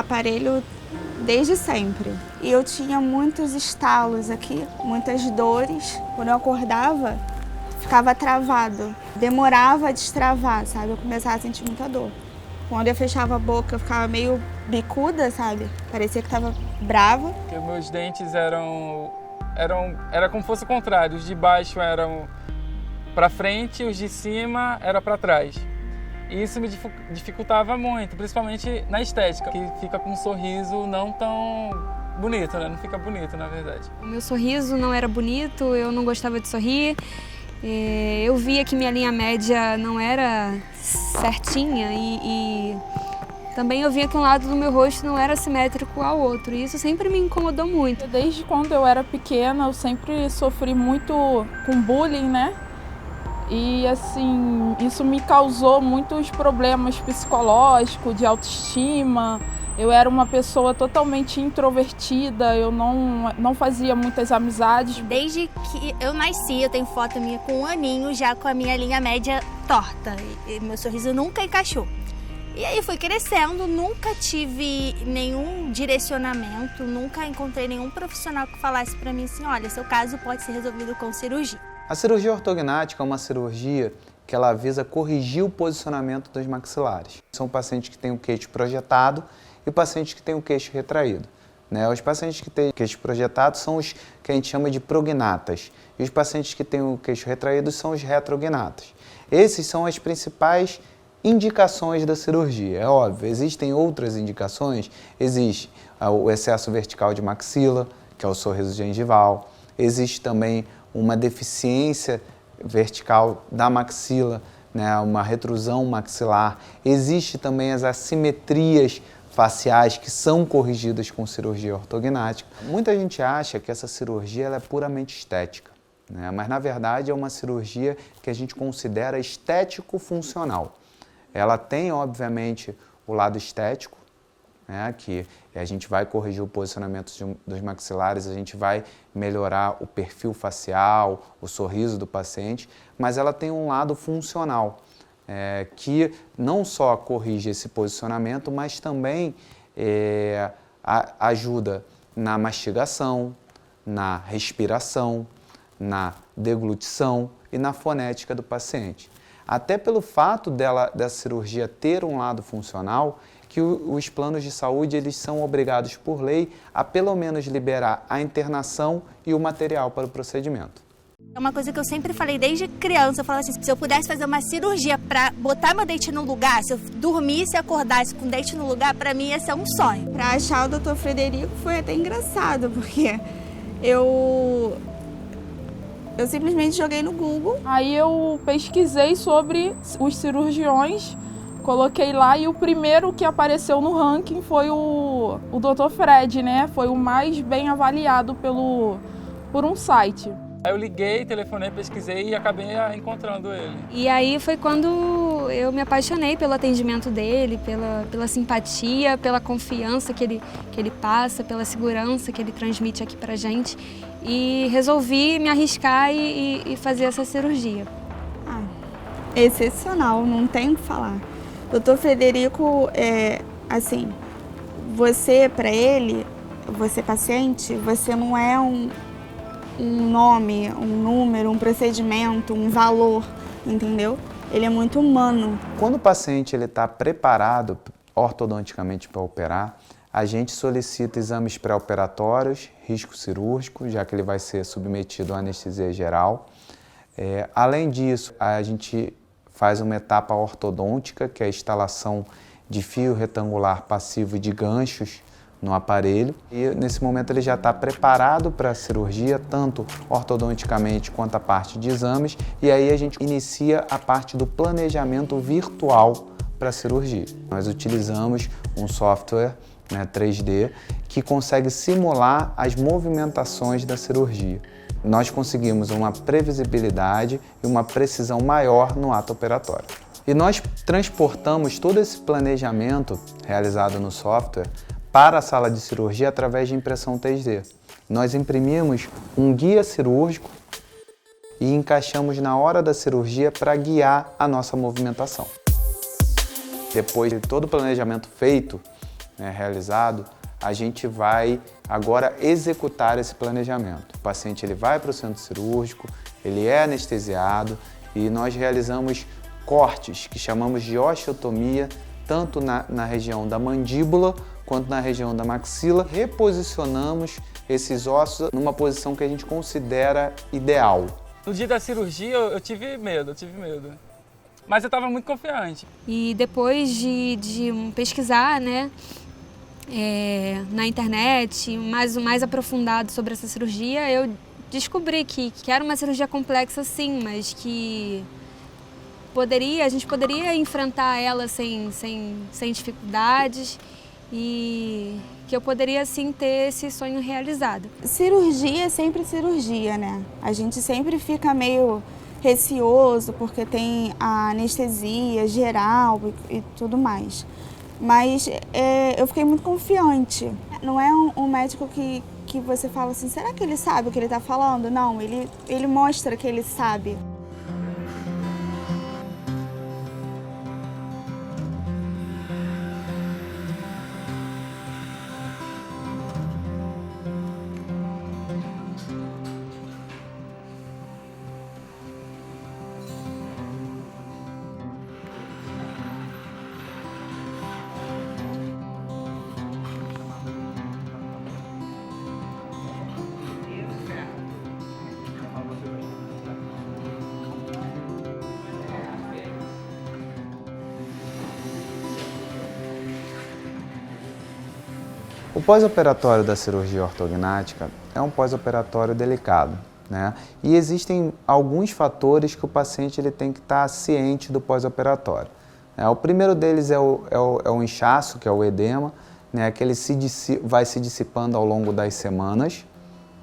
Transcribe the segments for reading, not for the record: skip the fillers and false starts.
aparelho desde sempre. E eu tinha muitos estalos aqui, muitas dores. Quando eu acordava, ficava travado. Demorava a destravar, sabe? Eu começava a sentir muita dor. Quando eu fechava a boca, eu ficava meio bicuda, sabe? Parecia que estava brava. Porque meus dentes era como se fosse o contrário. Os de baixo eram para frente, os de cima era para trás. E isso me dificultava muito, principalmente na estética, que fica com um sorriso não tão bonito, né? Não fica bonito, na verdade. O meu sorriso não era bonito, eu não gostava de sorrir. Eu via que minha linha média não era certinha e também eu via que um lado do meu rosto não era simétrico ao outro. E isso sempre me incomodou muito. Desde quando eu era pequena, eu sempre sofri muito com bullying, né? E assim, isso me causou muitos problemas psicológicos, de autoestima. Eu era uma pessoa totalmente introvertida, eu não fazia muitas amizades. Desde que eu nasci, eu tenho foto minha com 1 aninho, já com a minha linha média torta. E meu sorriso nunca encaixou. E aí fui crescendo, nunca tive nenhum direcionamento, nunca encontrei nenhum profissional que falasse para mim assim, olha, seu caso pode ser resolvido com cirurgia. A cirurgia ortognática é uma cirurgia que ela visa corrigir o posicionamento dos maxilares. São pacientes que têm o queixo projetado e pacientes que têm o queixo retraído. Os pacientes que têm o queixo projetado são os que a gente chama de prognatas e os pacientes que têm o queixo retraído são os retrognatas. Esses são as principais indicações da cirurgia. É óbvio, existem outras indicações, existe o excesso vertical de maxila, que é o sorriso gengival, existe também uma deficiência vertical da maxila, uma retrusão maxilar. Existe também as assimetrias faciais que são corrigidas com cirurgia ortognática. Muita gente acha que essa cirurgia ela é puramente estética, mas na verdade é uma cirurgia que a gente considera estético-funcional. Ela tem, obviamente, o lado estético, que a gente vai corrigir o posicionamento dos maxilares, a gente vai melhorar o perfil facial, o sorriso do paciente, mas ela tem um lado funcional, que não só corrige esse posicionamento, mas também ajuda na mastigação, na respiração, na deglutição e na fonética do paciente. Até pelo fato dessa cirurgia ter um lado funcional, que os planos de saúde eles são obrigados por lei a pelo menos liberar a internação e o material para o procedimento. É uma coisa que eu sempre falei desde criança, eu falava assim, se eu pudesse fazer uma cirurgia para botar meu dente no lugar, se eu dormisse e acordasse com o dente no lugar, para mim ia ser um sonho. Para achar o Dr. Frederico foi até engraçado, porque eu simplesmente joguei no Google. Aí eu pesquisei sobre os cirurgiões, coloquei lá e o primeiro que apareceu no ranking foi o Dr. Fred, Foi o mais bem avaliado por um site. Aí eu liguei, telefonei, pesquisei e acabei encontrando ele. E aí foi quando eu me apaixonei pelo atendimento dele, pela simpatia, pela confiança que ele passa, pela segurança que ele transmite aqui pra gente. E resolvi me arriscar e fazer essa cirurgia. Excepcional, não tem o que falar. Dr. Frederico, você, para ele, você paciente, você não é um nome, um número, um procedimento, um valor, entendeu? Ele é muito humano. Quando o paciente está preparado ortodonticamente para operar, a gente solicita exames pré-operatórios, risco cirúrgico, já que ele vai ser submetido à anestesia geral. Além disso, a gente faz uma etapa ortodôntica, que é a instalação de fio retangular passivo e de ganchos no aparelho. E nesse momento ele já está preparado para a cirurgia, tanto ortodonticamente quanto a parte de exames. E aí a gente inicia a parte do planejamento virtual para a cirurgia. Nós utilizamos um software 3D que consegue simular as movimentações da cirurgia. Nós conseguimos uma previsibilidade e uma precisão maior no ato operatório. E nós transportamos todo esse planejamento realizado no software para a sala de cirurgia através de impressão 3D. Nós imprimimos um guia cirúrgico e encaixamos na hora da cirurgia para guiar a nossa movimentação. Depois de todo o planejamento feito, né, realizado, a gente vai agora executar esse planejamento. O paciente ele vai para o centro cirúrgico, ele é anestesiado e nós realizamos cortes que chamamos de osteotomia, tanto na região da mandíbula quanto na região da maxila. Reposicionamos esses ossos numa posição que a gente considera ideal. No dia da cirurgia eu tive medo. Mas eu estava muito confiante. E depois de pesquisar, né, na internet, mais aprofundado sobre essa cirurgia, eu descobri que era uma cirurgia complexa sim, mas que a gente poderia enfrentar ela sem dificuldades e que eu poderia sim ter esse sonho realizado. Cirurgia é sempre cirurgia, né? A gente sempre fica meio receoso porque tem a anestesia geral e tudo mais. Mas eu fiquei muito confiante. Não é um médico que você fala assim, será que ele sabe o que ele está falando? Não, ele mostra que ele sabe. O pós-operatório da cirurgia ortognática é um pós-operatório delicado, né? E existem alguns fatores que o paciente ele tem que estar ciente do pós-operatório. O primeiro deles é o inchaço, que é o edema, né? Que ele vai se dissipando ao longo das semanas,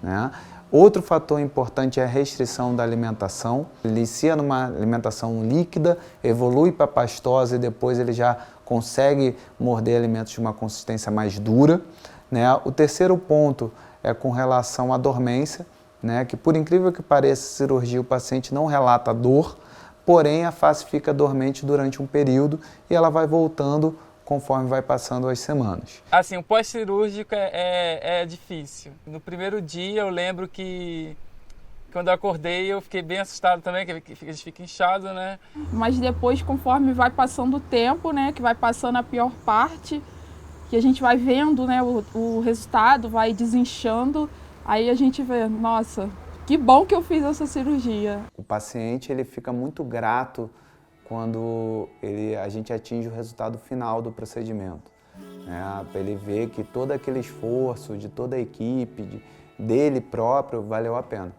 né? Outro fator importante é a restrição da alimentação. Ele inicia numa alimentação líquida, evolui para pastosa e depois ele já consegue morder alimentos de uma consistência mais dura, né? O terceiro ponto é com relação à dormência, né? Que por incrível que pareça, a cirurgia o paciente não relata dor, porém a face fica dormente durante um período e ela vai voltando conforme vai passando as semanas. Assim, o pós-cirúrgico é difícil. No primeiro dia eu lembro que quando eu acordei eu fiquei bem assustado também, que a gente fica inchado, né? Mas depois, conforme vai passando o tempo, né, que vai passando a pior parte, que a gente vai vendo, né, o resultado, vai desinchando, aí a gente vê, nossa, que bom que eu fiz essa cirurgia. O paciente ele fica muito grato quando a gente atinge o resultado final do procedimento, né? Ele vê que todo aquele esforço de toda a equipe, dele próprio, valeu a pena.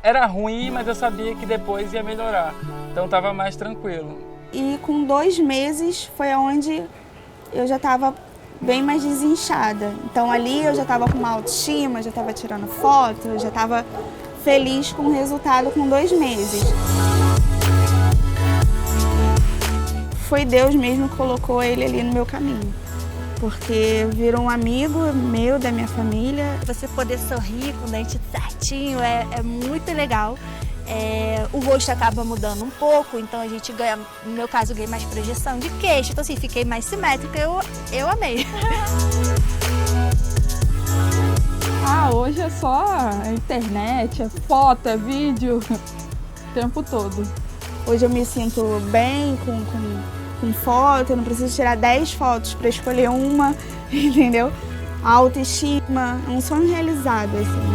Era ruim, mas eu sabia que depois ia melhorar, então estava mais tranquilo. E com 2 meses foi onde eu já estava bem mais desinchada. Então ali eu já estava com uma autoestima, já estava tirando foto, eu já estava feliz com o resultado com 2 meses. Foi Deus mesmo que colocou ele ali no meu caminho, porque virou um amigo meu, da minha família. Você poder sorrir com o dente certinho é muito legal. O rosto acaba mudando um pouco, então a gente ganha, no meu caso, ganhei mais projeção de queixo, então assim, fiquei mais simétrica, eu amei. Hoje é só a internet, é foto, é vídeo, o tempo todo. Hoje eu me sinto bem com foto, eu não preciso tirar 10 fotos para escolher uma, entendeu? A autoestima, é um sonho realizado, assim.